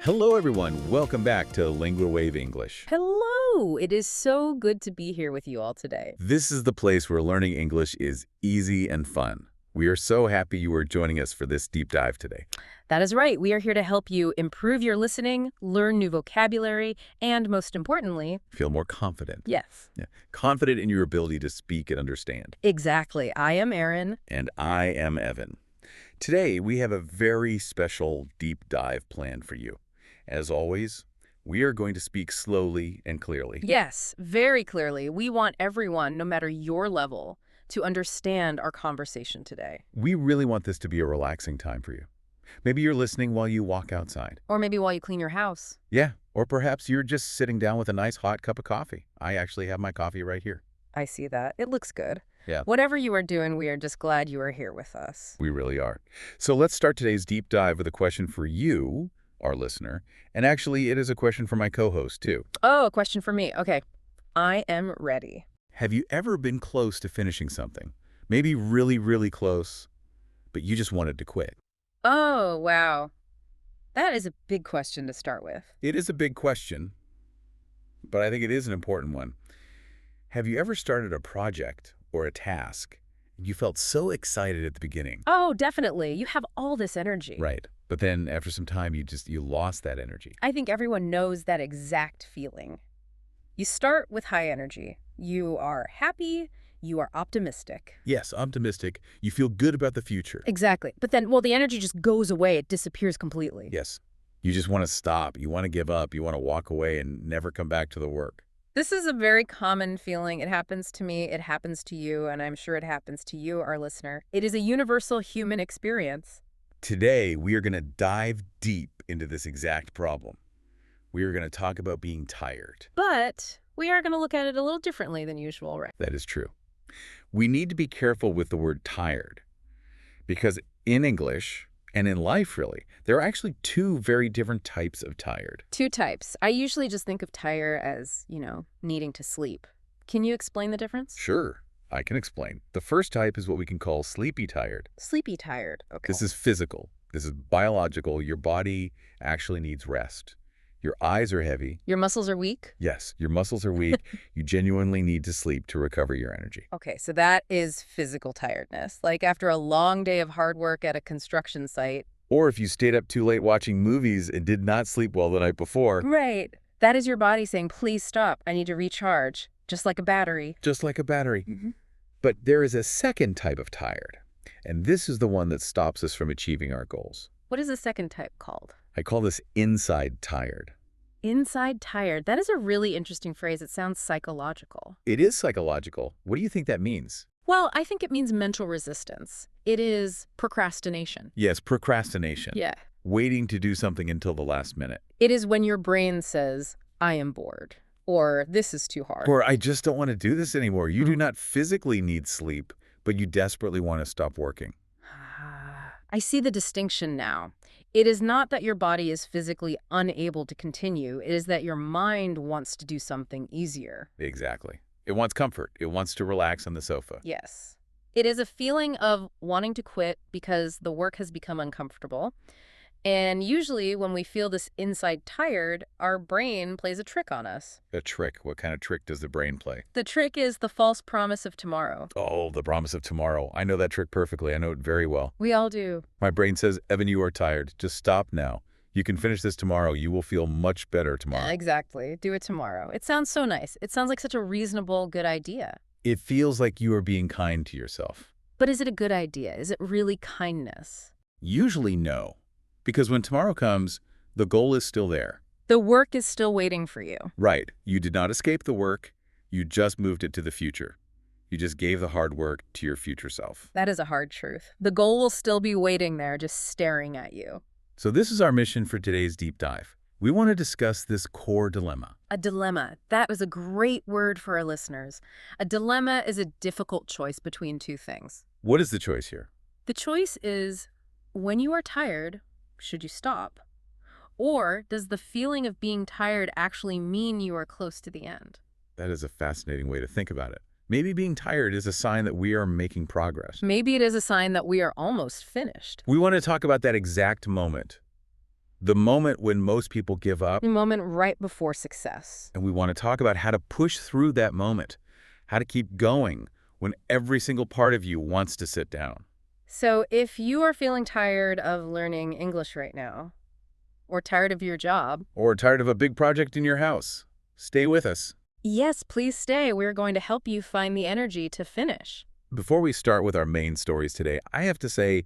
Hello, everyone. Welcome back to LinguaWave English. Hello! It is so good to be here with you all today. This is the place where learning English is easy and fun. We are so happy you are joining us for this deep dive today. That is right. We are here to help you improve your listening, learn new vocabulary, and most importantly, Feel more confident. yes. Yeah. Confident in your ability to speak and understand. Exactly. I am Erin. And I am Evan. Today, we have a very special deep dive planned for you. As always, we are going to speak slowly and clearly. Yes, very clearly. We want everyone, no matter your level, to understand our conversation today. We really want this to be a relaxing time for you. Maybe you're listening while you walk outside. Or maybe while you clean your house. Yeah, or perhaps you're just sitting down with a nice hot cup of coffee. I actually have my coffee right here. I see that. It looks good. Yeah. Whatever you are doing, we are just glad you are here with us. We really are. So let's start today's deep dive with a question for you, our listener. And actually, it is a question for my co-host, too. Oh, a question for me. Okay. I am ready. Have you ever been close to finishing something? Maybe really, really close, but you just wanted to quit. Oh, wow. That is a big question to start with. It is a big question, but I think it is an important one. Have you ever started a project or a task and you felt so excited at the beginning? Oh, definitely. You have all this energy. Right. But then after some time, you lost that energy. I think everyone knows that exact feeling. You start with high energy. You are happy. You are optimistic. Yes, optimistic. You feel good about the future. Exactly. But then, well, the energy just goes away. It disappears completely. Yes. You just want to stop. You want to give up. You want to walk away and never come back to the work. This is a very common feeling. It happens to me. It happens to you. And I'm sure it happens to you, our listener. It is a universal human experience. Today, we are going to dive deep into this exact problem. We are going to talk about being tired. But we are going to look at it a little differently than usual, right? That is true. We need to be careful with the word tired because in English and in life, really, there are actually two very different types of tired. Two types. I usually just think of tired as, needing to sleep. Can you explain the difference? Sure, I can explain. The first type is what we can call sleepy tired. Sleepy tired. Okay. This is physical. This is biological. Your body actually needs rest. Your eyes are heavy. Your muscles are weak? Yes, your muscles are weak. You genuinely need to sleep to recover your energy. Okay, so that is physical tiredness. Like after a long day of hard work at a construction site. Or if you stayed up too late watching movies and did not sleep well the night before. Right. That is your body saying, please stop. I need to recharge. Just like a battery. Just like a battery. Mm-hmm. But there is a second type of tired. And this is the one that stops us from achieving our goals. What is the second type called? I call this inside tired. Inside tired. That is a really interesting phrase. It sounds psychological. It is psychological. What do you think that means? Well, I think it means mental resistance. It is procrastination. Yes, procrastination. Yeah. Waiting to do something until the last minute. It is when your brain says, I am bored, or this is too hard. Or I just don't want to do this anymore. You do not physically need sleep, but you desperately want to stop working. I see the distinction now. It is not that your body is physically unable to continue. It is that your mind wants to do something easier. Exactly. It wants comfort. It wants to relax on the sofa. Yes. It is a feeling of wanting to quit because the work has become uncomfortable. And usually when we feel this inside tired, our brain plays a trick on us. A trick? What kind of trick does the brain play? The trick is the false promise of tomorrow. Oh, the promise of tomorrow. I know that trick perfectly. I know it very well. We all do. My brain says, Evan, you are tired. Just stop now. You can finish this tomorrow. You will feel much better tomorrow. Exactly. Do it tomorrow. It sounds so nice. It sounds like such a reasonable, good idea. It feels like you are being kind to yourself. But is it a good idea? Is it really kindness? Usually no. Because when tomorrow comes, the goal is still there. The work is still waiting for you. Right. You did not escape the work. You just moved it to the future. You just gave the hard work to your future self. That is a hard truth. The goal will still be waiting there, just staring at you. So this is our mission for today's deep dive. We want to discuss this core dilemma. A dilemma. That was a great word for our listeners. A dilemma is a difficult choice between two things. What is the choice here? The choice is, when you are tired, should you stop? Or does the feeling of being tired actually mean you are close to the end? That is a fascinating way to think about it. Maybe being tired is a sign that we are making progress. Maybe it is a sign that we are almost finished. We want to talk about that exact moment. The moment when most people give up, The moment right before success. and we want to talk about how to push through that moment, how to keep going when every single part of you wants to sit down. So if you are feeling tired of learning English right now, or tired of your job, Or tired of a big project in your house, stay with us. yes, please stay. We're going to help you find the energy to finish. Before we start with our main stories today, I have to say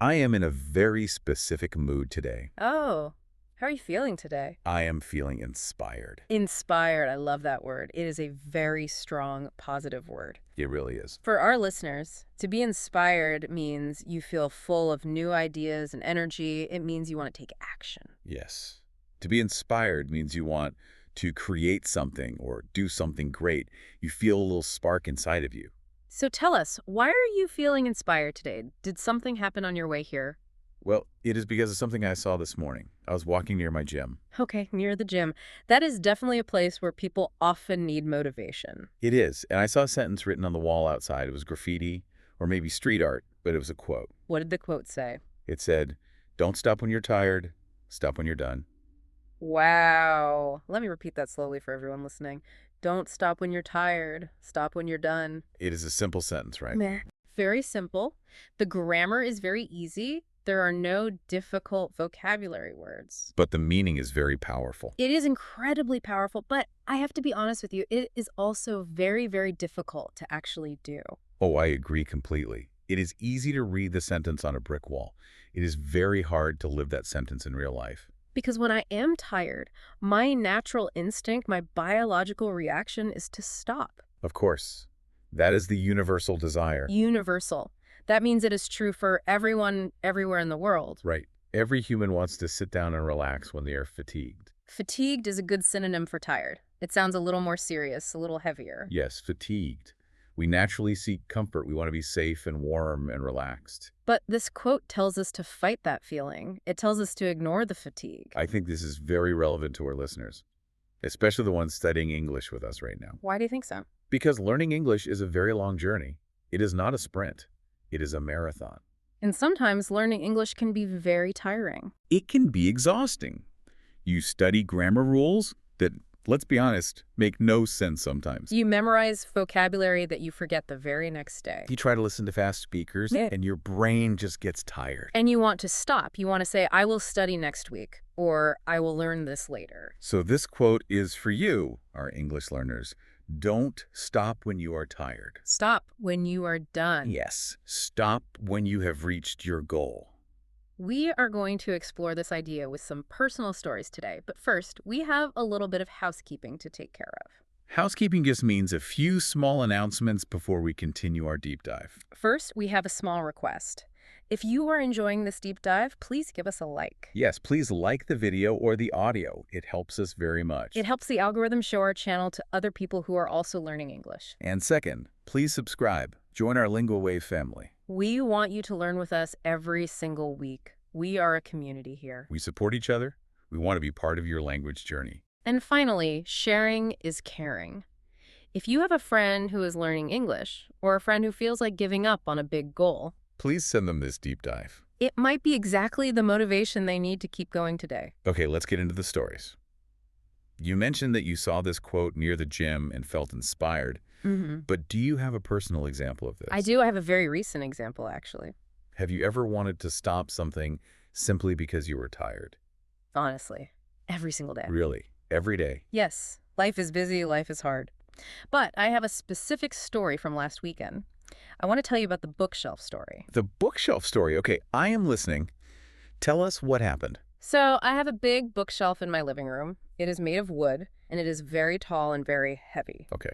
I am in a very specific mood today. Oh, how are you feeling today? I am feeling inspired. Inspired. I love that word. It is a very strong, positive word. It really is. For our listeners, to be inspired means you feel full of new ideas and energy. It means you want to take action. Yes. To be inspired means you want to create something or do something great. You feel a little spark inside of you. So tell us, why are you feeling inspired today? Did something happen on your way here? Well, it is because of something I saw this morning. I was walking near my gym. Okay, near the gym. That is definitely a place where people often need motivation. It is, and I saw a sentence written on the wall outside. It was graffiti or maybe street art, but it was a quote. What did the quote say? It said, "Don't stop when you're tired, stop when you're done." Wow. Let me repeat that slowly for everyone listening. Don't stop when you're tired. Stop when you're done. It is a simple sentence, right? Meh. Very simple. The grammar is very easy. There are no difficult vocabulary words. But the meaning is very powerful. It is incredibly powerful, but I have to be honest with you, it is also very, very difficult to actually do. Oh, I agree completely. It is easy to read the sentence on a brick wall. It is very hard to live that sentence in real life. Because when I am tired, my natural instinct, my biological reaction is to stop. Of course, that is the universal desire. Universal. That means it is true for everyone, everywhere in the world. Right. Every human wants to sit down and relax when they are fatigued. Fatigued is a good synonym for tired. It sounds a little more serious, a little heavier. Yes, fatigued. We naturally seek comfort. We want to be safe and warm and relaxed. But this quote tells us to fight that feeling. It tells us to ignore the fatigue. I think this is very relevant to our listeners, especially the ones studying English with us right now. Why do you think so? Because learning English is a very long journey. It is not a sprint. It is a marathon. And sometimes learning English can be very tiring. It can be exhausting. You study grammar rules that, let's be honest, make no sense sometimes. You memorize vocabulary that you forget the very next day. You try to listen to fast speakers, and your brain just gets tired. And you want to stop. You want to say, I will study next week, or I will learn this later. So this quote is for you, our English learners. Don't stop when you are tired. Stop when you are done. Yes, stop when you have reached your goal. We are going to explore this idea with some personal stories today, but first, we have a little bit of housekeeping to take care of. Housekeeping just means a few small announcements before we continue our deep dive. First, we have a small request. If you are enjoying this deep dive, please give us a like. Yes, please like the video or the audio. It helps us very much. It helps the algorithm show our channel to other people who are also learning English. And second, please subscribe. Join our LinguaWave family. We want you to learn with us every single week. We are a community here. We support each other. We want to be part of your language journey. And finally, sharing is caring. If you have a friend who is learning English, or a friend who feels like giving up on a big goal, Please send them this deep dive. it might be exactly the motivation they need to keep going today. Okay, let's get into the stories. You mentioned that you saw this quote near the gym and felt inspired, but do you have a personal example of this? I do. I have a very recent example, actually. Have you ever wanted to stop something simply because you were tired? Honestly, every single day. Really? Every day? Yes, life is busy, life is hard. But I have a specific story from last weekend. I want to tell you about the bookshelf story. The bookshelf story. Okay, I am listening. Tell us what happened. So I have a big bookshelf in my living room. It is made of wood, and it is very tall and very heavy. Okay.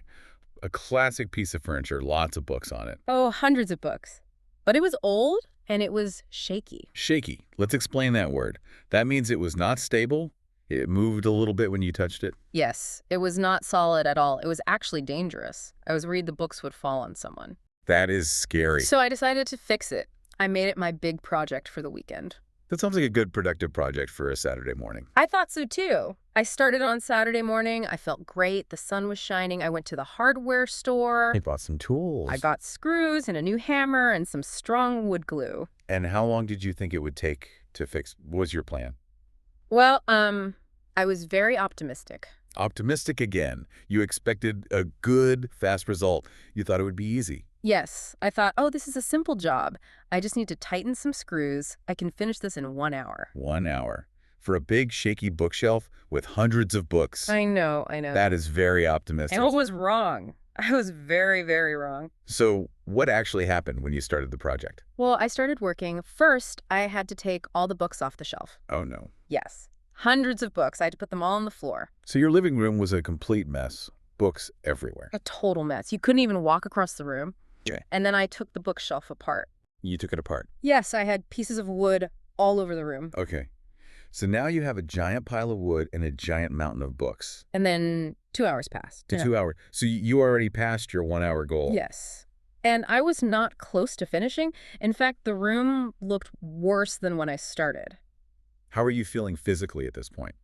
A classic piece of furniture, lots of books on it. Oh, hundreds of books. But it was old, and it was shaky. Shaky. Let's explain that word. That means it was not stable. It moved a little bit when you touched it. Yes, it was not solid at all. It was actually dangerous. I was worried the books would fall on someone. That is scary. So I decided to fix it. I made it my big project for the weekend. That sounds like a good productive project for a Saturday morning. I thought so too. I started on Saturday morning. I felt great. The sun was shining. I went to the hardware store. I bought some tools. I got screws and a new hammer and some strong wood glue. And how long did you think it would take to fix? What was your plan? Well, I was very optimistic. Optimistic again. You expected a good, fast result. You thought it would be easy. Yes, I thought, oh, this is a simple job. I just need to tighten some screws. I can finish this in 1 hour. 1 hour. For a big, shaky bookshelf with hundreds of books, I know, I know. that is very And optimistic. I was wrong. I was very, very wrong. So what actually happened when you started the project? Well, I started working. First, I had to take all the books off the shelf. Oh, no. Yes. Hundreds of books. I had to put them all on the floor. So your living room was a complete mess. Books everywhere. A total mess. You couldn't even walk across the room. Okay. And then I took the bookshelf apart. You took it apart. Yes, I had pieces of wood all over the room. Okay. So now you have a giant pile of wood and a giant mountain of books. And then 2 hours passed. To 2 hours. So you already passed your 1 hour goal. Yes. And I was not close to finishing. In fact, the room looked worse than when I started. How are you feeling physically at this point?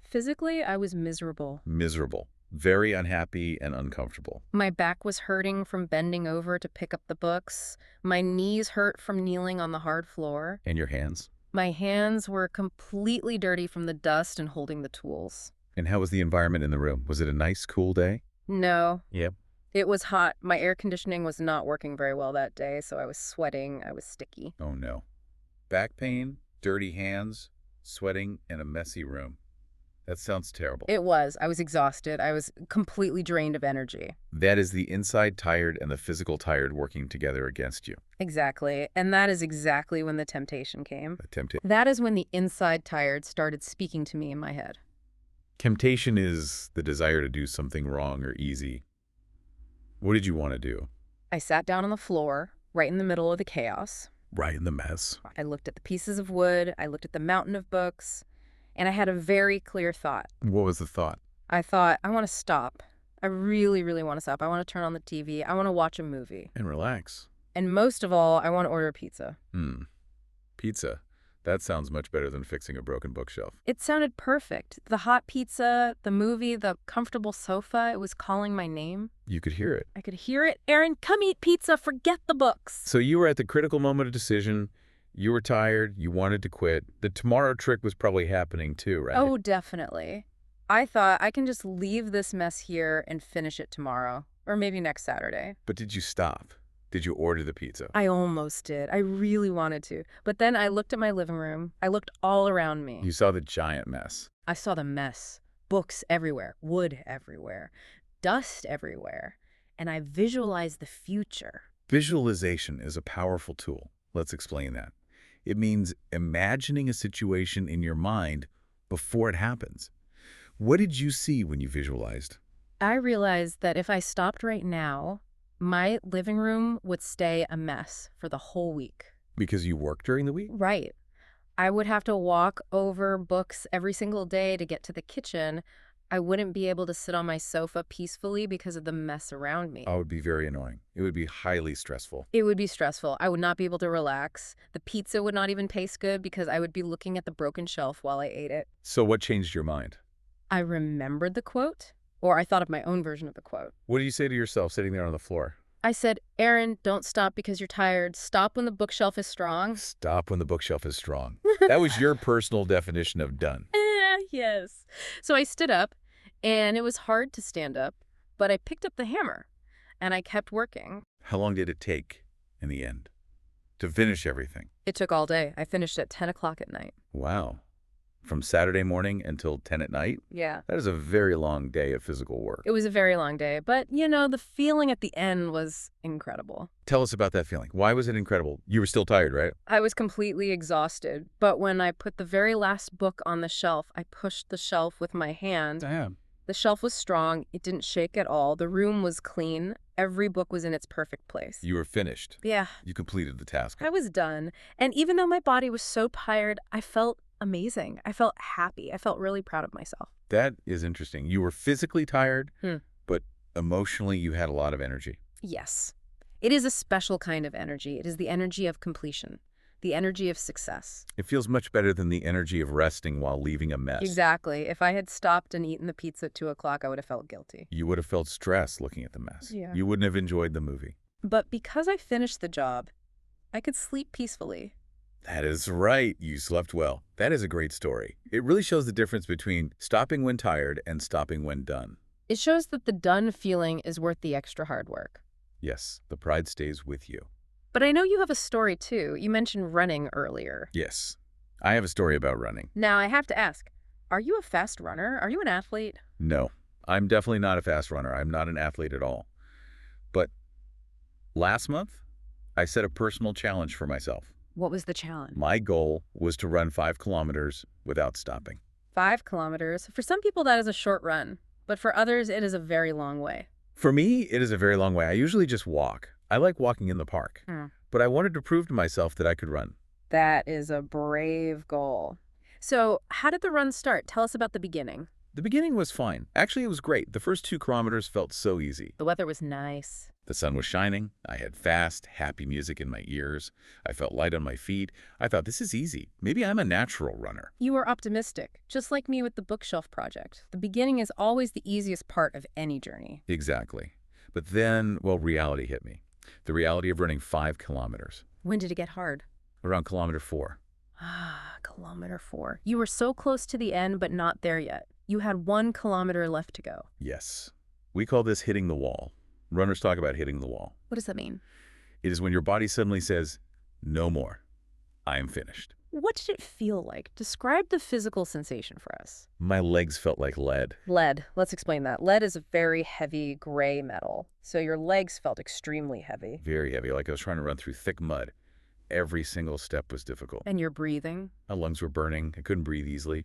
Physically, I was miserable. Miserable. Very unhappy and uncomfortable. My back was hurting from bending over to pick up the books. My knees hurt from kneeling on the hard floor. And your hands? My hands were completely dirty from the dust and holding the tools. And how was the environment in the room? Was it a nice, cool day? No. Yep. It was hot. My air conditioning was not working very well that day, so I was sweating. I was sticky. Oh, no. Back pain, dirty hands, sweating, and a messy room. That sounds terrible. It was. I was exhausted. I was completely drained of energy. That is the inside tired and the physical tired working together against you. Exactly. And that is exactly when the temptation came. Temptation. That is when the inside tired started speaking to me in my head. Temptation is the desire to do something wrong or easy. What did you want to do? I sat down on the floor, right in the middle of the chaos. Right in the mess. I looked at the pieces of wood. I looked at the mountain of books. And I had a very clear thought. What was the thought? I thought, I want to stop. I really, really want to stop. I want to turn on the TV. I want to watch a movie. And relax. And most of all, I want to order pizza. Pizza. That sounds much better than fixing a broken bookshelf. It sounded perfect. The hot pizza, the movie, the comfortable sofa, it was calling my name. You could hear it. I could hear it. Aaron, come eat pizza. Forget the books. So you were at the critical moment of decision. You were tired. You wanted to quit. The tomorrow trick was probably happening too, right? Oh, definitely. I thought I can just leave this mess here and finish it tomorrow. Or maybe next Saturday. But did you stop? Did you order the pizza? I almost did. I really wanted to. But then I looked at my living room. I looked all around me. You saw the giant mess. I saw the mess. Books everywhere. Wood everywhere. Dust everywhere. And I visualized the future. Visualization is a powerful tool. Let's explain that. It means imagining a situation in your mind before it happens. What did you see when you visualized? I realized that if I stopped right now, my living room would stay a mess for the whole week. Because you worked during the week? Right. I would have to walk over books every single day to get to the kitchen. I wouldn't be able to sit on my sofa peacefully because of the mess around me. Oh, it would be very annoying. It would be highly stressful. It would be stressful. I would not be able to relax. The pizza would not even taste good because I would be looking at the broken shelf while I ate it. So what changed your mind? I remembered the quote, or I thought of my own version of the quote. What did you say to yourself sitting there on the floor? I said, Aaron, don't stop because you're tired. Stop when the bookshelf is strong. Stop when the bookshelf is strong. That was your personal definition of done. Yes. So I stood up, and it was hard to stand up, but I picked up the hammer, and I kept working. How long did it take in the end to finish everything? It took all day. I finished at 10 o'clock at night. Wow. From Saturday morning until 10 at night? Yeah. That is a very long day of physical work. It was a very long day, but, the feeling at the end was incredible. Tell us about that feeling. Why was it incredible? You were still tired, right? I was completely exhausted, but when I put the very last book on the shelf, I pushed the shelf with my hand. Damn. The shelf was strong. It didn't shake at all. The room was clean. Every book was in its perfect place. You were finished. Yeah. You completed the task. I was done. And even though my body was so tired, I felt amazing. I felt happy. I felt really proud of myself. That is interesting. You were physically tired, but emotionally you had a lot of energy. Yes. It is a special kind of energy. It is the energy of completion, the energy of success. It feels much better than the energy of resting while leaving a mess. Exactly. If I had stopped and eaten the pizza at 2 o'clock, I would have felt guilty. You would have felt stress looking at the mess. Yeah. You wouldn't have enjoyed the movie. But because I finished the job, I could sleep peacefully. That is right. You slept well. That is a great story. It really shows the difference between stopping when tired and stopping when done. It shows that the done feeling is worth the extra hard work. Yes, the pride stays with you. But I know you have a story, too. You mentioned running earlier. Yes, I have a story about running. Now, I have to ask, are you a fast runner? Are you an athlete? No, I'm definitely not a fast runner. I'm not an athlete at all. But last month, I set a personal challenge for myself. What was the challenge? My goal was to run 5 kilometers without stopping. 5 kilometers. For some people, that is a short run. But for others, it is a very long way. For me, it is a very long way. I usually just walk. I like walking in the park. But I wanted to prove to myself that I could run. That is a brave goal. So, how did the run start? Tell us about the beginning. The beginning was fine. Actually, it was great. The first 2 kilometers felt so easy. The weather was nice. The sun was shining. I had fast, happy music in my ears. I felt light on my feet. I thought, this is easy. Maybe I'm a natural runner. You were optimistic, just like me with the bookshelf project. The beginning is always the easiest part of any journey. Exactly. But then, well, reality hit me. The reality of running 5 kilometers. When did it get hard? Around kilometer 4. Kilometer 4. You were so close to the end, but not there yet. You had 1 kilometer left to go. Yes. We call this hitting the wall. Runners talk about hitting the wall. What does that mean? It is when your body suddenly says, no more. I am finished. What did it feel like? Describe the physical sensation for us. My legs felt like lead. Lead. Let's explain that. Lead is a very heavy gray metal. So your legs felt extremely heavy. Very heavy, like I was trying to run through thick mud. Every single step was difficult. And your breathing? My lungs were burning. I couldn't breathe easily.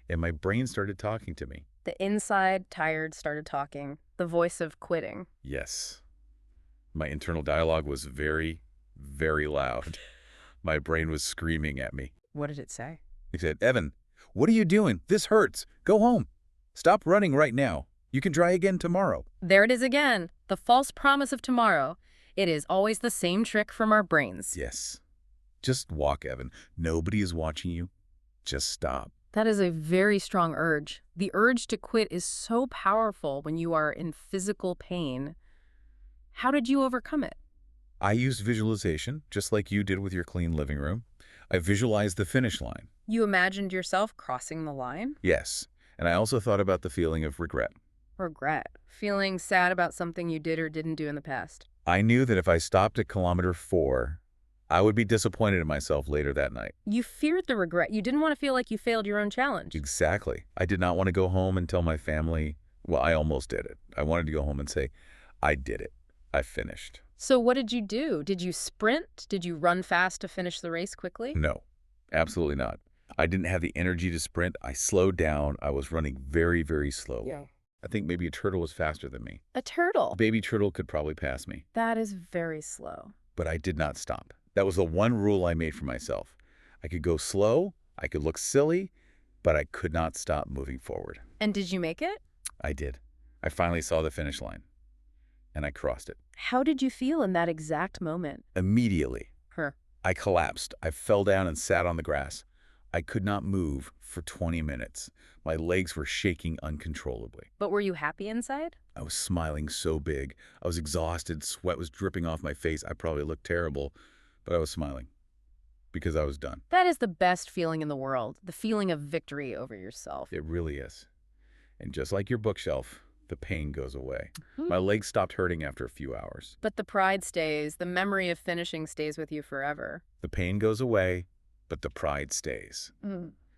And my brain started talking to me. The inside, tired, started talking. The voice of quitting. Yes. My internal dialogue was very, very loud. My brain was screaming at me. What did it say? It said, Evan, what are you doing? This hurts. Go home. Stop running right now. You can try again tomorrow. There it is again. The false promise of tomorrow. It is always the same trick from our brains. Yes. Just walk, Evan. Nobody is watching you. Just stop. That is a very strong urge. The urge to quit is so powerful when you are in physical pain. How did you overcome it? I used visualization, just like you did with your clean living room. I visualized the finish line. You imagined yourself crossing the line? Yes. And I also thought about the feeling of regret. Regret. Feeling sad about something you did or didn't do in the past. I knew that if I stopped at kilometer 4, I would be disappointed in myself later that night. You feared the regret. You didn't want to feel like you failed your own challenge. Exactly. I did not want to go home and tell my family, well, I almost did it. I wanted to go home and say, I did it. I finished. So what did you do? Did you sprint? Did you run fast to finish the race quickly? No, absolutely not. I didn't have the energy to sprint. I slowed down. I was running very, very slowly. Yeah. I think maybe a turtle was faster than me. A turtle? A baby turtle could probably pass me. That is very slow. But I did not stop. That was the one rule I made for myself. I could go slow, I could look silly, but I could not stop moving forward. And did you make it? I did. I finally saw the finish line, and I crossed it. How did you feel in that exact moment? Immediately, Huh. I collapsed. I fell down and sat on the grass. I could not move for 20 minutes. My legs were shaking uncontrollably. But were you happy inside? I was smiling so big. I was exhausted. Sweat was dripping off my face. I probably looked terrible, but I was smiling because I was done. That is the best feeling in the world, the feeling of victory over yourself. It really is. And just like your bookshelf, the pain goes away. My legs stopped hurting after a few hours. But the pride stays. The memory of finishing stays with you forever. The pain goes away, but the pride stays.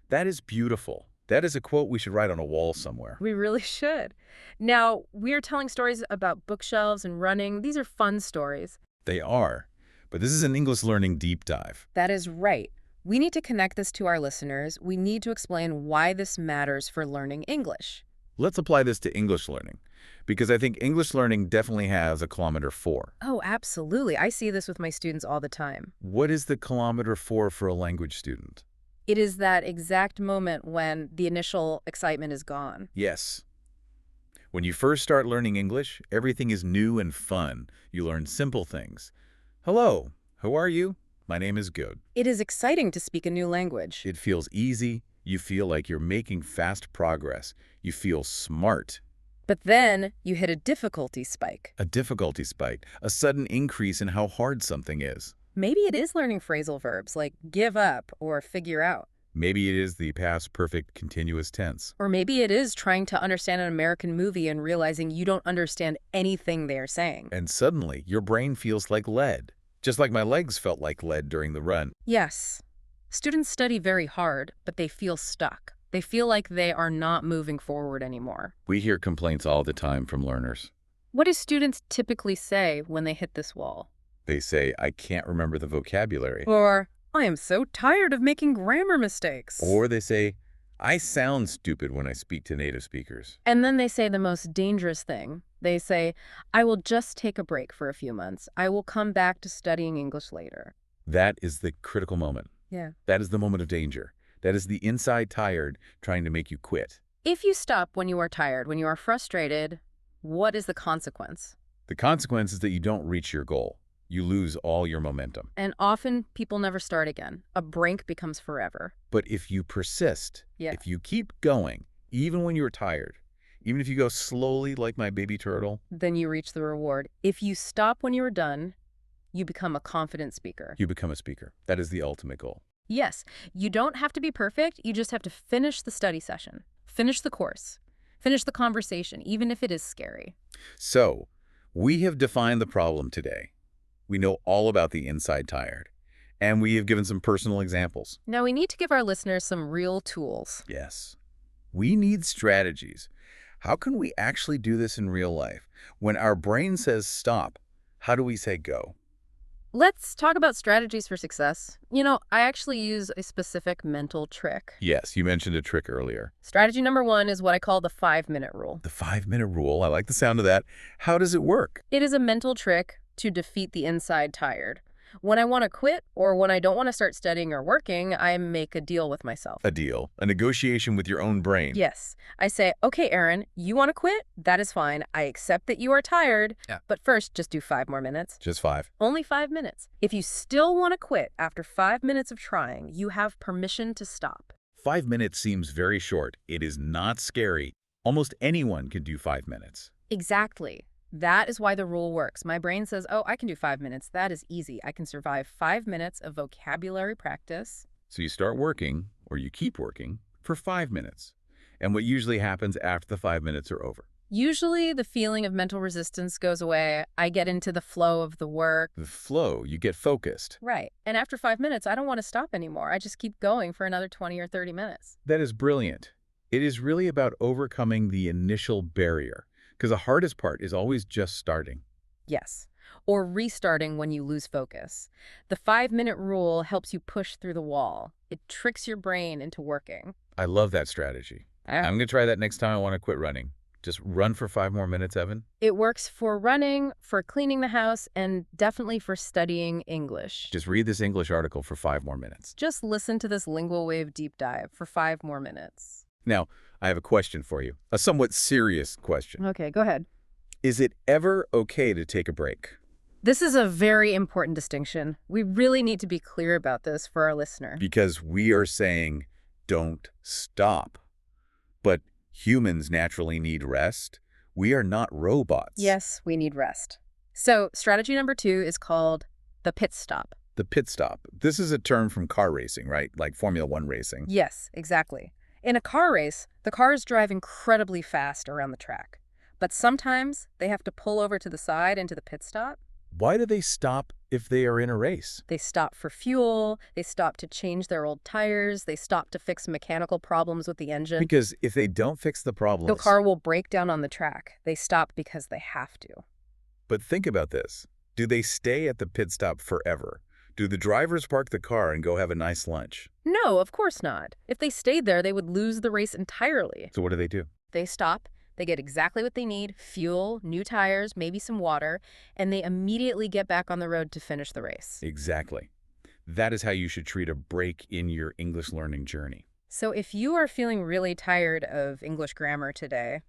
That is beautiful. That is a quote we should write on a wall somewhere. We really should. Now, we are telling stories about bookshelves and running. These are fun stories. They are. But this is an English learning deep dive. That is right. We need to connect this to our listeners. We need to explain why this matters for learning English. Let's apply this to English learning, because I think English learning definitely has a kilometer 4. Oh, absolutely. I see this with my students all the time. What is the kilometer 4 for a language student? It is that exact moment when the initial excitement is gone. Yes. When you first start learning English, everything is new and fun. You learn simple things. Hello, how are you? My name is good. It is exciting to speak a new language. It feels easy. You feel like you're making fast progress. You feel smart. But then you hit a difficulty spike. A difficulty spike, a sudden increase in how hard something is. Maybe it is learning phrasal verbs like give up or figure out. Maybe it is the past perfect continuous tense. Or maybe it is trying to understand an American movie and realizing you don't understand anything they are saying. And suddenly, your brain feels like lead. Just like my legs felt like lead during the run. Yes. Students study very hard, but they feel stuck. They feel like they are not moving forward anymore. We hear complaints all the time from learners. What do students typically say when they hit this wall? They say, I can't remember the vocabulary. Or, I am so tired of making grammar mistakes. Or they say, I sound stupid when I speak to native speakers. And then they say the most dangerous thing. They say, I will just take a break for a few months. I will come back to studying English later. That is the critical moment. Yeah. That is the moment of danger. That is the inside tired trying to make you quit. If you stop when you are tired, when you are frustrated, what is the consequence? The consequence is that you don't reach your goal. You lose all your momentum. And often people never start again. A break becomes forever. But if you persist, Yeah. if you keep going, even when you're tired, even if you go slowly like my baby turtle, Then you reach the reward. If you stop when you are done, you become a confident speaker. you become a speaker. That is the ultimate goal. Yes, you don't have to be perfect. You just have to finish the study session, finish the course, finish the conversation, even if it is scary. So, we have defined the problem today. We know all about the inside tired. And we have given some personal examples. Now we need to give our listeners some real tools. Yes. We need strategies. How can we actually do this in real life? When our brain says stop, how do we say go? Let's talk about strategies for success. You know, I actually use a specific mental trick. Yes, you mentioned a trick earlier. Strategy number 1 is what I call the 5-minute rule. The 5-minute rule. I like the sound of that. How does it work? It is a mental trick to defeat the inside tired. When I want to quit or when I don't want to start studying or working, I make a deal with myself. A deal. A negotiation with your own brain. Yes. I say, okay, Aaron, you want to quit? That is fine. I accept that you are tired. Yeah. But first, just do 5 more minutes. Just 5. Only 5 minutes. If you still want to quit after 5 minutes of trying, you have permission to stop. 5 minutes seems very short. It is not scary. Almost anyone can do 5 minutes. Exactly. That is why the rule works. My brain says, oh, I can do 5 minutes. That is easy. I can survive 5 minutes of vocabulary practice. So you start working, or you keep working, for 5 minutes. And what usually happens after the 5 minutes are over? Usually the feeling of mental resistance goes away. I get into the flow of the work. The flow, you get focused. Right. And after 5 minutes, I don't want to stop anymore. I just keep going for another 20 or 30 minutes. That is brilliant. It is really about overcoming the initial barrier, because the hardest part is always just starting. Yes. Or restarting when you lose focus. The 5-minute rule helps you push through the wall. It tricks your brain into working. I love that strategy. I'm going to try that next time I want to quit running. Just run for 5 more minutes, Evan. It works for running, for cleaning the house, and definitely for studying English. Just read this English article for 5 more minutes. Just listen to this LinguaWave deep dive for 5 more minutes. Now, I have a question for you. A somewhat serious question. Okay, go ahead. Is it ever okay to take a break? This is a very important distinction. We really need to be clear about this for our listener. Because we are saying, don't stop. But humans naturally need rest. We are not robots. Yes, we need rest. So strategy number 2 is called the pit stop. The pit stop. This is a term from car racing, right? Like Formula One racing. Yes, exactly. In a car race, the cars drive incredibly fast around the track. But sometimes they have to pull over to the side into the pit stop. Why do they stop if they are in a race? They stop for fuel, they stop to change their old tires, they stop to fix mechanical problems with the engine. Because if they don't fix the problems... The car will break down on the track. They stop because they have to. But think about this. Do they stay at the pit stop forever? Do the drivers park the car and go have a nice lunch? No, of course not. If they stayed there, they would lose the race entirely. So what do? They stop, they get exactly what they need, fuel, new tires, maybe some water, and they immediately get back on the road to finish the race. Exactly. That is how you should treat a break in your English learning journey. So if you are feeling really tired of English grammar today,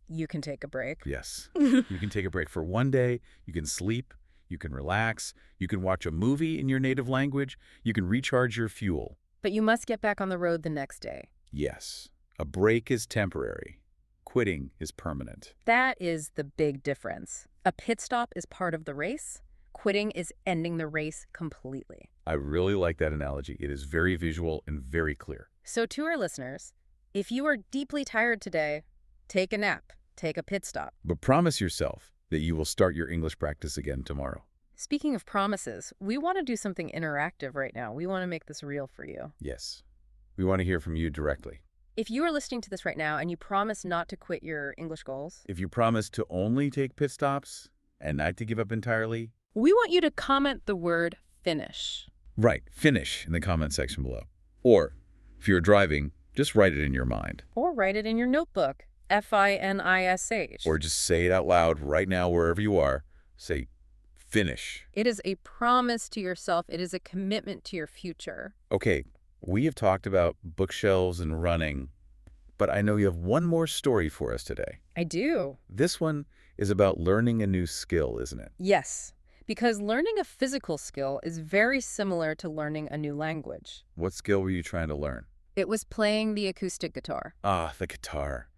you can take a break. Yes. You can take a break for one day. You can sleep. You can relax. You can watch a movie in your native language. You can recharge your fuel. But you must get back on the road the next day. Yes. A break is temporary. Quitting is permanent. That is the big difference. A pit stop is part of the race. Quitting is ending the race completely. I really like that analogy. It is very visual and very clear. So to our listeners, if you are deeply tired today, take a nap, take a pit stop. But promise yourself that you will start your English practice again tomorrow. Speaking of promises, we want to do something interactive right now. We want to make this real for you. Yes. We want to hear from you directly. If you are listening to this right now and you promise not to quit your English goals, If you promise to only take pit stops and not to give up entirely, we want you to comment the word finish. right, finish in the comment section below. Or, if you're driving, just write it in your mind. Or write it in your notebook, F-I-N-I-S-H. Or just say it out loud right now wherever you are. Say, finish. It is a promise to yourself. It is a commitment to your future. Okay, we have talked about bookshelves and running, but I know you have one more story for us today. I do. This one is about learning a new skill, isn't it? Yes, because learning a physical skill is very similar to learning a new language. What skill were you trying to learn? It was playing the acoustic guitar. Ah, the guitar.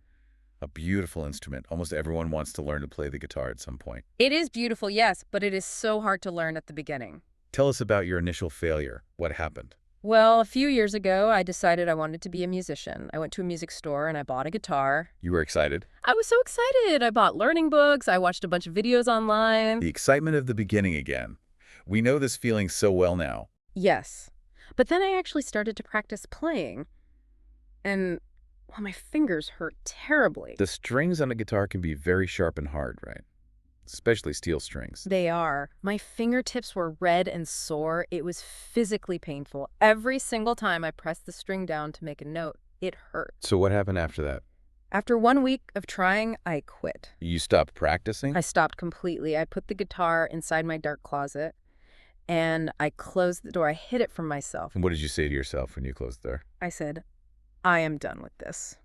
A beautiful instrument. Almost everyone wants to learn to play the guitar at some point. It is beautiful, yes, but it is so hard to learn at the beginning. Tell us about your initial failure. What happened? Well, a few years ago, I decided I wanted to be a musician. I went to a music store and I bought a guitar. You were excited? I was so excited. I bought learning books. I watched a bunch of videos online. The excitement of the beginning again. We know this feeling so well now. Yes. But then I actually started to practice playing. And, well, my fingers hurt terribly. The strings on a guitar can be very sharp and hard, right? Especially steel strings. They are. My fingertips were red and sore. It was physically painful. Every single time I pressed the string down to make a note, it hurt. So what happened after that? After 1 week of trying, I quit. You stopped practicing? I stopped completely. I put the guitar inside my dark closet, and I closed the door. I hid it from myself. And what did you say to yourself when you closed the door? I said, I am done with this.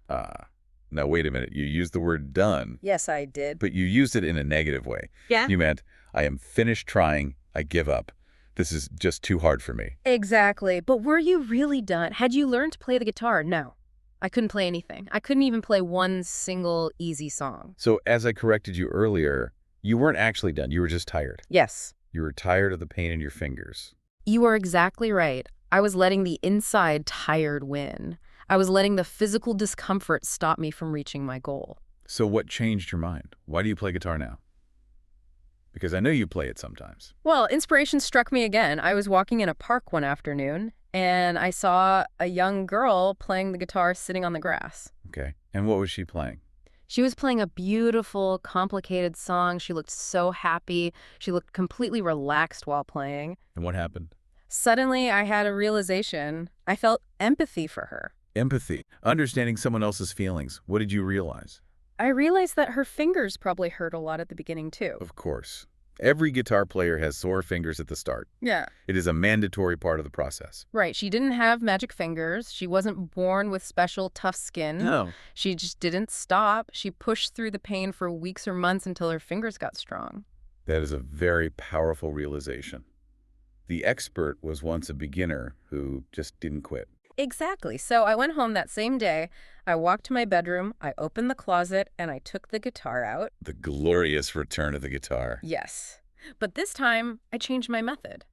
Now wait a minute. You used the word done, Yes, I did. but you used it in a negative way. Yeah? You meant, I am finished trying. I give up. This is just too hard for me. Exactly. But were you really done? Had you learned to play the guitar? No. I couldn't play anything. I couldn't even play one single easy song. So as I corrected you earlier, you weren't actually done. You were just tired. Yes. You were tired of the pain in your fingers. You are exactly right. I was letting the inside tired win. I was letting the physical discomfort stop me from reaching my goal. So what changed your mind? Why do you play guitar now? Because I know you play it sometimes. Well, inspiration struck me again. I was walking in a park one afternoon, and I saw a young girl playing the guitar sitting on the grass. Okay. And what was she playing? She was playing a beautiful, complicated song. She looked so happy. She looked completely relaxed while playing. And what happened? Suddenly, I had a realization. I felt empathy for her. Empathy. Understanding someone else's feelings. What did you realize? I realized that her fingers probably hurt a lot at the beginning, too. Of course. Every guitar player has sore fingers at the start. Yeah. It is a mandatory part of the process. Right. She didn't have magic fingers. She wasn't born with special tough skin. No. She just didn't stop. She pushed through the pain for weeks or months until her fingers got strong. That is a very powerful realization. The expert was once a beginner who just didn't quit. Exactly. So I went home that same day. I walked to my bedroom, I opened the closet, and I took the guitar out. The glorious return of the guitar. Yes. But this time, I changed my method.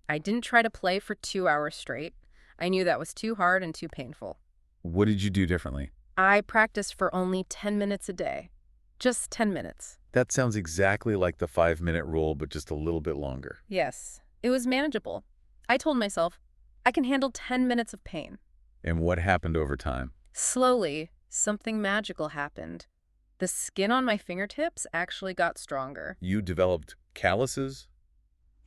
I didn't try to play for 2 hours straight. I knew that was too hard and too painful. What did you do differently? I practiced for only 10 minutes a day. Just 10 minutes. That sounds exactly like the 5-minute rule, but just a little bit longer. Yes. It was manageable. I told myself, I can handle 10 minutes of pain. And what happened over time? Slowly, something magical happened. The skin on my fingertips actually got stronger. You developed calluses?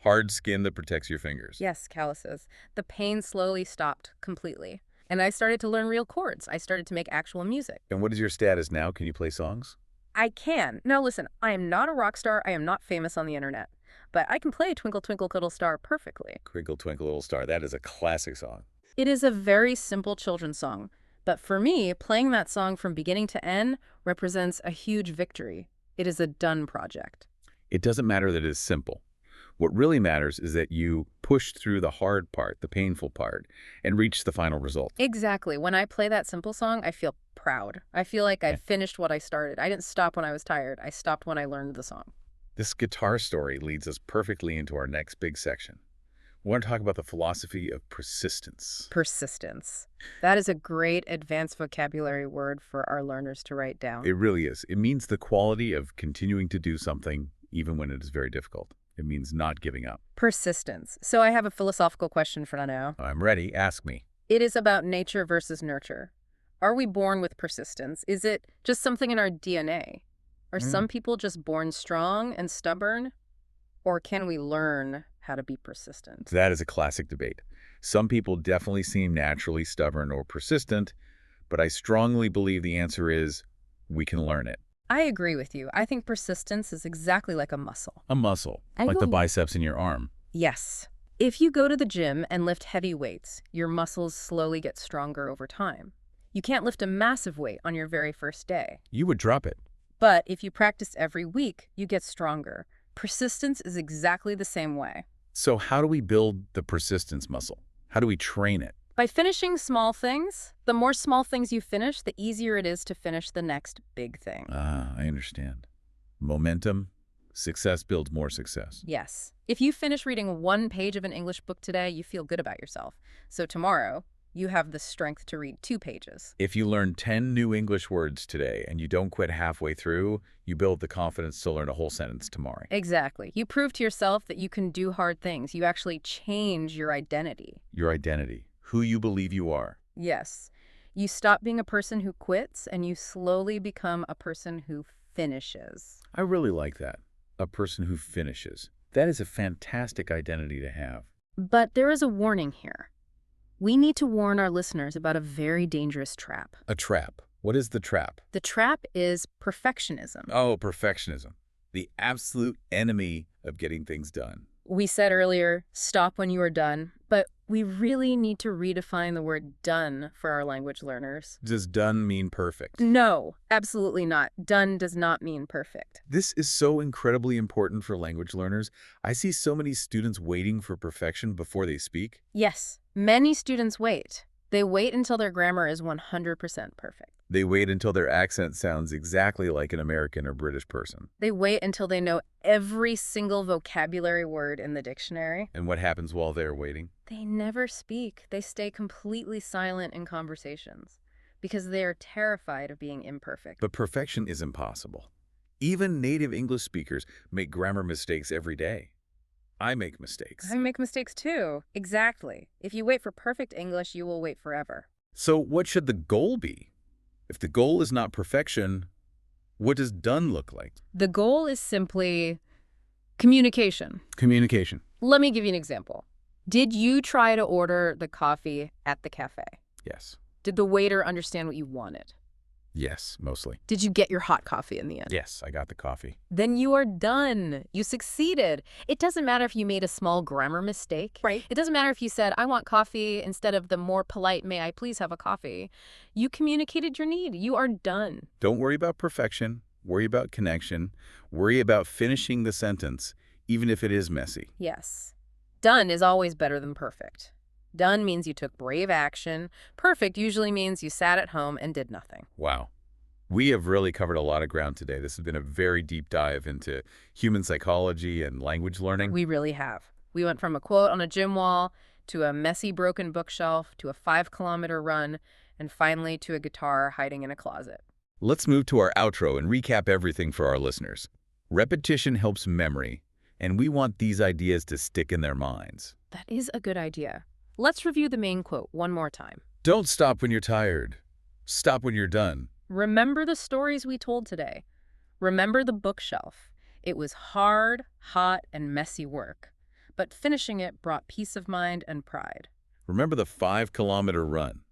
Hard skin that protects your fingers. Yes, calluses. The pain slowly stopped completely. And I started to learn real chords. I started to make actual music. And what is your status now? Can you play songs? I can. Now listen, I am not a rock star. I am not famous on the internet. But I can play Twinkle Twinkle Little Star perfectly. Twinkle Twinkle Little Star. That is a classic song. It is a very simple children's song. But for me, playing that song from beginning to end represents a huge victory. It is a done project. It doesn't matter that it is simple. What really matters is that you pushed through the hard part, the painful part, and reached the final result. Exactly. When I play that simple song, I feel proud. I feel like I finished what I started. I didn't stop when I was tired. I stopped when I learned the song. This guitar story leads us perfectly into our next big section. We want to talk about the philosophy of persistence. Persistence. That is a great advanced vocabulary word for our learners to write down. It really is. It means the quality of continuing to do something even when it is very difficult. It means not giving up. Persistence. So I have a philosophical question for now. I'm ready. Ask me. It is about nature versus nurture. Are we born with persistence? Is it just something in our DNA? Are some people just born strong and stubborn? Or can we learn how to be persistent? That is a classic debate. Some people definitely seem naturally stubborn or persistent, but I strongly believe the answer is we can learn it. I agree with you. I think persistence is exactly like a muscle. A muscle, like the biceps in your arm. Yes. If you go to the gym and lift heavy weights, your muscles slowly get stronger over time. You can't lift a massive weight on your very first day. You would drop it. But if you practice every week, you get stronger. Persistence is exactly the same way. So how do we build the persistence muscle? How do we train it? By finishing small things, the more small things you finish, the easier it is to finish the next big thing. I understand. Momentum, success builds more success. Yes. If you finish reading one page of an English book today, you feel good about yourself. So tomorrow, you have the strength to read 2 pages. If you learn 10 new English words today and you don't quit halfway through, you build the confidence to learn a whole sentence tomorrow. Exactly. You prove to yourself that you can do hard things. You actually change your identity. Your identity, who you believe you are. Yes. You stop being a person who quits and you slowly become a person who finishes. I really like that. A person who finishes. That is a fantastic identity to have. But there is a warning here. We need to warn our listeners about a very dangerous trap. A trap. What is the trap? The trap is perfectionism. Oh, perfectionism. The absolute enemy of getting things done. We said earlier, stop when you are done, but we really need to redefine the word done for our language learners. Does done mean perfect? No, absolutely not. Done does not mean perfect. This is so incredibly important for language learners. I see so many students waiting for perfection before they speak. Yes, many students wait. They wait until their grammar is 100% perfect. They wait until their accent sounds exactly like an American or British person. They wait until they know every single vocabulary word in the dictionary. And what happens while they're waiting? They never speak. They stay completely silent in conversations because they are terrified of being imperfect. But perfection is impossible. Even native English speakers make grammar mistakes every day. I make mistakes. I make mistakes too. Exactly. If you wait for perfect English, you will wait forever. So what should the goal be? If the goal is not perfection, what does done look like? The goal is simply communication. Communication. Let me give you an example. Did you try to order the coffee at the cafe? Yes. Did the waiter understand what you wanted? Yes, mostly. Did you get your hot coffee in the end? Yes, I got the coffee. Then you are done. You succeeded. It doesn't matter if you made a small grammar mistake. Right. It doesn't matter if you said, I want coffee instead of the more polite, may I please have a coffee. You communicated your need. You are done. Don't worry about perfection. Worry about connection. Worry about finishing the sentence, even if it is messy. Yes. Done is always better than perfect. Done means you took brave action. Perfect usually means you sat at home and did nothing. Wow. We have really covered a lot of ground today. This has been a very deep dive into human psychology and language learning. We really have. We went from a quote on a gym wall to a messy broken bookshelf to a 5-kilometer run and finally to a guitar hiding in a closet. Let's move to our outro and recap everything for our listeners. Repetition helps memory, and we want these ideas to stick in their minds. That is a good idea. Let's review the main quote one more time. Don't stop when you're tired. Stop when you're done. Remember the stories we told today. Remember the bookshelf. It was hard, hot, and messy work, but finishing it brought peace of mind and pride. Remember the 5-kilometer run.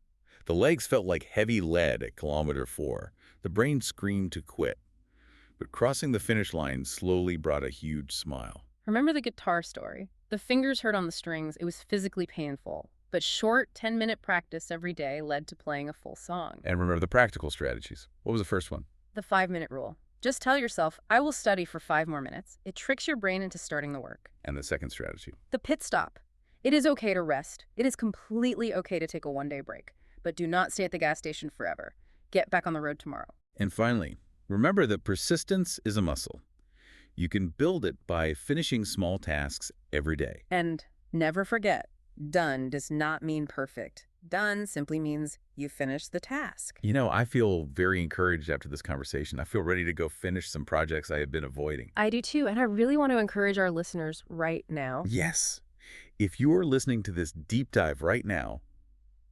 The legs felt like heavy lead at kilometer 4. The brain screamed to quit. But crossing the finish line slowly brought a huge smile. Remember the guitar story. The fingers hurt on the strings. It was physically painful. But short 10-minute practice every day led to playing a full song. And remember the practical strategies. What was the first one? The 5-minute rule. Just tell yourself, I will study for 5 more minutes. It tricks your brain into starting the work. And the second strategy? The pit stop. It is okay to rest. It is completely okay to take a 1-day break. But do not stay at the gas station forever. Get back on the road tomorrow. And finally, remember that persistence is a muscle. You can build it by finishing small tasks every day. And never forget, done does not mean perfect. Done simply means you finished the task. You know, I feel very encouraged after this conversation. I feel ready to go finish some projects I have been avoiding. I do too, and I really want to encourage our listeners right now. Yes. If you are listening to this deep dive right now,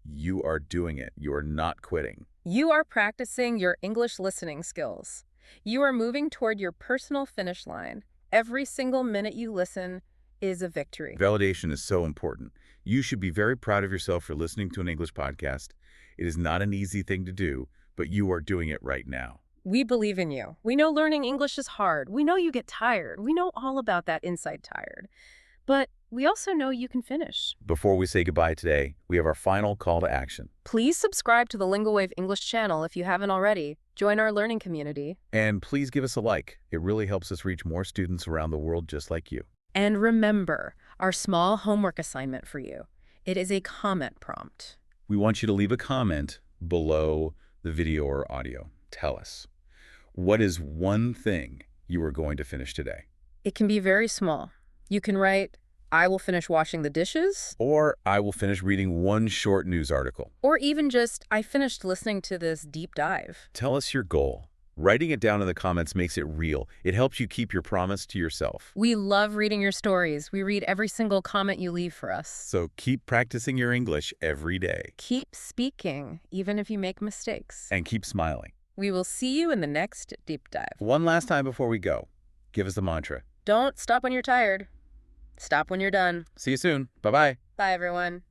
you are doing it. You are not quitting. You are practicing your English listening skills. You are moving toward your personal finish line. Every single minute you listen is a victory. Validation is so important. You should be very proud of yourself for listening to an English podcast. It is not an easy thing to do, but you are doing it right now. We believe in you. We know learning English is hard. We know you get tired. We know all about that inside tired. But we also know you can finish. Before we say goodbye today, we have our final call to action. Please subscribe to the LinguaWave English channel if you haven't already. Join our learning community. And please give us a like. It really helps us reach more students around the world just like you. And remember, our small homework assignment for you. It is a comment prompt. We want you to leave a comment below the video or audio. Tell us, what is one thing you are going to finish today? It can be very small. You can write, I will finish washing the dishes. Or I will finish reading one short news article. Or even just, I finished listening to this deep dive. Tell us your goal. Writing it down in the comments makes it real. It helps you keep your promise to yourself. We love reading your stories. We read every single comment you leave for us. So keep practicing your English every day. Keep speaking, even if you make mistakes. And keep smiling. We will see you in the next deep dive. One last time before we go, give us the mantra. Don't stop when you're tired. Stop when you're done. See you soon. Bye-bye. Bye, everyone.